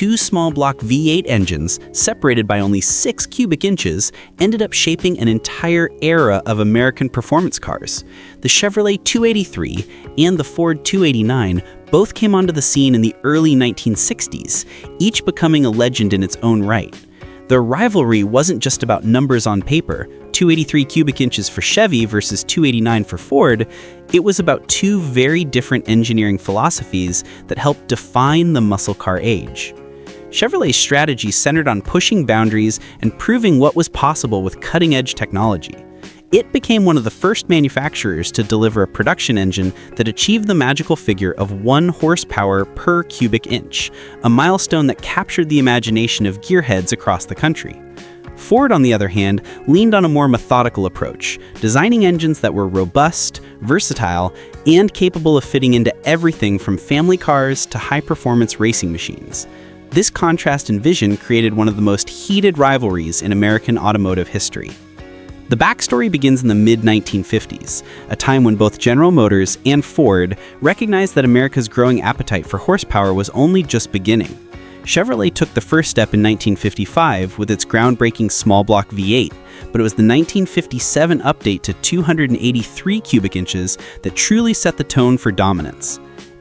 two small-block V8 engines, separated by only 6 cubic inches, ended up shaping an entire era of American performance cars. The Chevrolet 283 and the Ford 289 both came onto the scene in the early 1960s, each becoming a legend in its own right. The rivalry wasn't just about numbers on paper, 283 cubic inches for Chevy versus 289 for Ford. It was about two very different engineering philosophies that helped define the muscle car age. Chevrolet's strategy centered on pushing boundaries and proving what was possible with cutting-edge technology. It became one of the first manufacturers to deliver a production engine that achieved the magical figure of 1 horsepower per cubic inch, a milestone that captured the imagination of gearheads across the country. Ford, on the other hand, leaned on a more methodical approach, designing engines that were robust, versatile, and capable of fitting into everything from family cars to high-performance racing machines. This contrast in vision created one of the most heated rivalries in American automotive history. The backstory begins in the mid-1950s, a time when both General Motors and Ford recognized that America's growing appetite for horsepower was only just beginning. Chevrolet took the first step in 1955 with its groundbreaking small-block V8, but it was the 1957 update to 283 cubic inches that truly set the tone for dominance.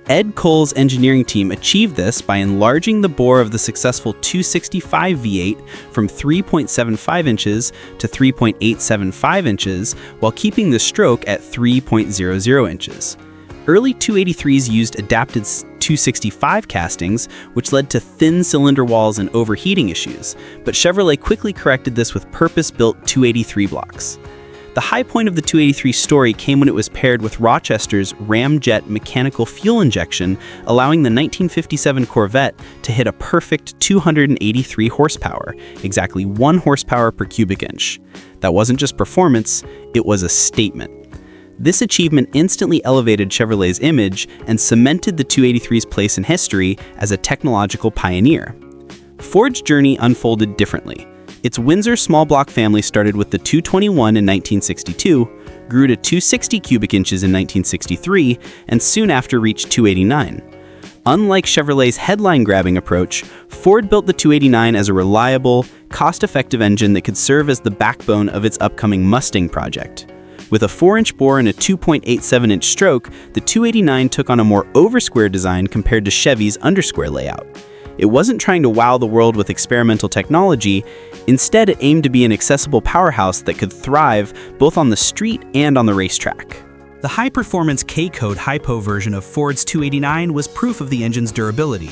Ed Cole's engineering team achieved this by enlarging the bore of the successful 265 V8 from 3.75 inches to 3.875 inches while keeping the stroke at 3.00 inches. Early 283s used adapted 265 castings, which led to thin cylinder walls and overheating issues, but Chevrolet quickly corrected this with purpose-built 283 blocks. The high point of the 283 story came when it was paired with Rochester's ramjet mechanical fuel injection, allowing the 1957 Corvette to hit a perfect 283 horsepower, exactly 1 horsepower per cubic inch. That wasn't just performance, it was a statement. This achievement instantly elevated Chevrolet's image and cemented the 283's place in history as a technological pioneer. Ford's journey unfolded differently. Its Windsor small block family started with the 221 in 1962, grew to 260 cubic inches in 1963, and soon after reached 289. Unlike Chevrolet's headline-grabbing approach, Ford built the 289 as a reliable, cost-effective engine that could serve as the backbone of its upcoming Mustang project. With a 4-inch bore and a 2.87-inch stroke, the 289 took on a more over-square design compared to Chevy's undersquare layout. It wasn't trying to wow the world with experimental technology. Instead, it aimed to be an accessible powerhouse that could thrive both on the street and on the racetrack. The high-performance K-Code Hypo version of Ford's 289 was proof of the engine's durability.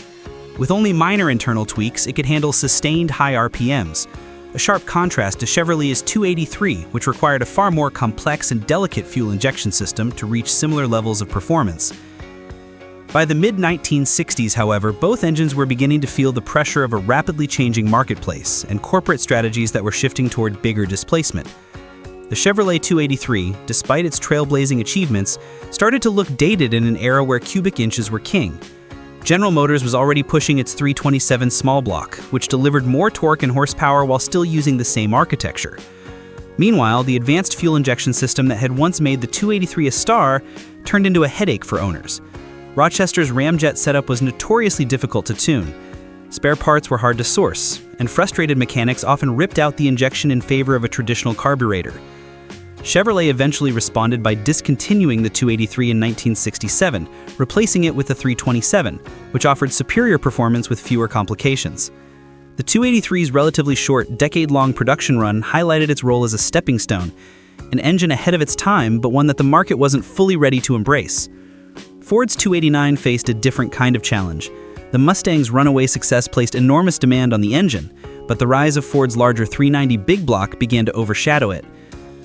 With only minor internal tweaks, it could handle sustained high RPMs, a sharp contrast to Chevrolet's 283, which required a far more complex and delicate fuel injection system to reach similar levels of performance. By the mid-1960s, however, both engines were beginning to feel the pressure of a rapidly changing marketplace and corporate strategies that were shifting toward bigger displacement. The Chevrolet 283, despite its trailblazing achievements, started to look dated in an era where cubic inches were king. General Motors was already pushing its 327 small block, which delivered more torque and horsepower while still using the same architecture. Meanwhile, the advanced fuel injection system that had once made the 283 a star turned into a headache for owners. Rochester's ramjet setup was notoriously difficult to tune. Spare parts were hard to source, and frustrated mechanics often ripped out the injection in favor of a traditional carburetor. Chevrolet eventually responded by discontinuing the 283 in 1967, replacing it with the 327, which offered superior performance with fewer complications. The 283's relatively short, decade-long production run highlighted its role as a stepping stone, an engine ahead of its time, but one that the market wasn't fully ready to embrace. Ford's 289 faced a different kind of challenge. The Mustang's runaway success placed enormous demand on the engine, but the rise of Ford's larger 390 big block began to overshadow it.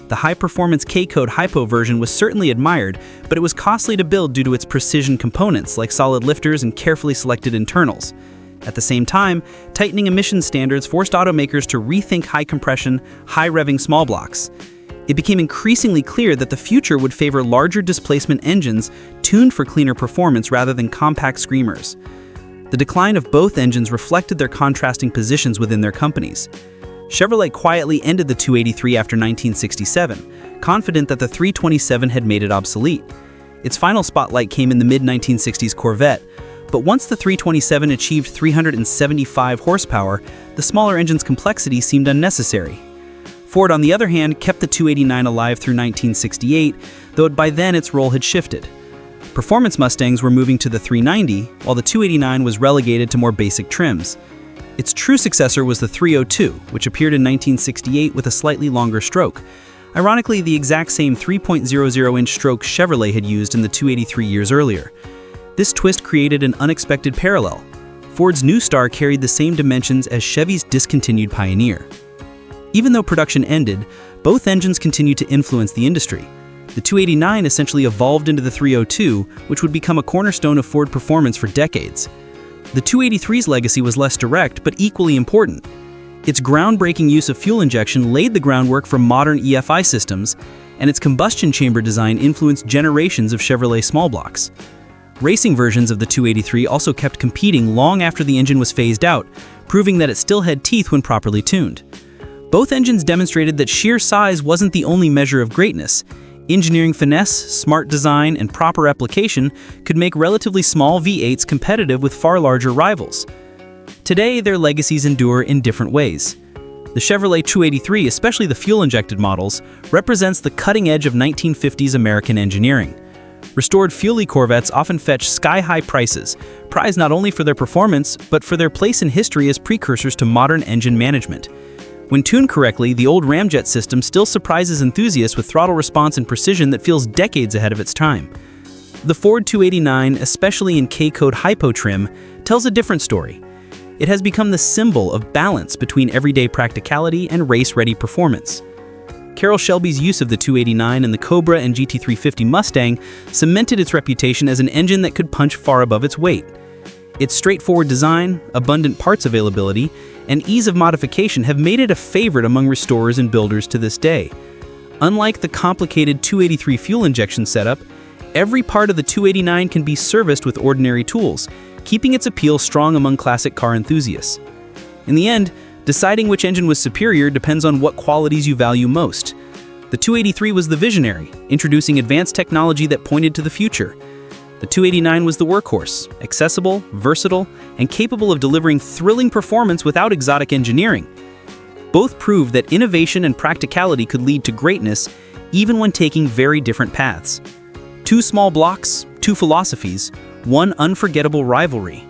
The high-performance K-Code Hypo version was certainly admired, but it was costly to build due to its precision components like solid lifters and carefully selected internals. At the same time, tightening emission standards forced automakers to rethink high-compression, high-revving small blocks. It became increasingly clear that the future would favor larger displacement engines tuned for cleaner performance rather than compact screamers. The decline of both engines reflected their contrasting positions within their companies. Chevrolet quietly ended the 283 after 1967, confident that the 327 had made it obsolete. Its final spotlight came in the mid-1960s Corvette, But once the 327 achieved 375 horsepower, the smaller engine's complexity seemed unnecessary. Ford, on the other hand, kept the 289 alive through 1968, though by then its role had shifted. Performance Mustangs were moving to the 390, while the 289 was relegated to more basic trims. Its true successor was the 302, which appeared in 1968 with a slightly longer stroke. Ironically, the exact same 3.00-inch stroke Chevrolet had used in the 283 years earlier. This twist created an unexpected parallel. Ford's new Star carried the same dimensions as Chevy's discontinued Pioneer. Even though production ended, both engines continued to influence the industry. The 289 essentially evolved into the 302, which would become a cornerstone of Ford performance for decades. The 283's legacy was less direct, but equally important. Its groundbreaking use of fuel injection laid the groundwork for modern EFI systems, and its combustion chamber design influenced generations of Chevrolet small blocks. Racing versions of the 283 also kept competing long after the engine was phased out, proving that it still had teeth when properly tuned. Both engines demonstrated that sheer size wasn't the only measure of greatness. Engineering finesse, smart design, and proper application could make relatively small V8s competitive with far larger rivals. Today, their legacies endure in different ways. The Chevrolet 283, especially the fuel-injected models, represents the cutting edge of 1950s American engineering. Restored Fuelie Corvettes often fetch sky-high prices, prized not only for their performance, but for their place in history as precursors to modern engine management. When tuned correctly, the old ramjet system still surprises enthusiasts with throttle response and precision that feels decades ahead of its time. The Ford 289, especially in K-Code Hypo trim, tells a different story. It has become the symbol of balance between everyday practicality and race-ready performance. Carroll Shelby's use of the 289 in the Cobra and GT350 Mustang cemented its reputation as an engine that could punch far above its weight. Its straightforward design, abundant parts availability, and ease of modification have made it a favorite among restorers and builders to this day. Unlike the complicated 283 fuel injection setup, every part of the 289 can be serviced with ordinary tools, keeping its appeal strong among classic car enthusiasts. In the end, deciding which engine was superior depends on what qualities you value most. The 283 was the visionary, introducing advanced technology that pointed to the future. The 289 was the workhorse, accessible, versatile, and capable of delivering thrilling performance without exotic engineering. Both proved that innovation and practicality could lead to greatness, even when taking very different paths. Two small blocks, two philosophies, one unforgettable rivalry.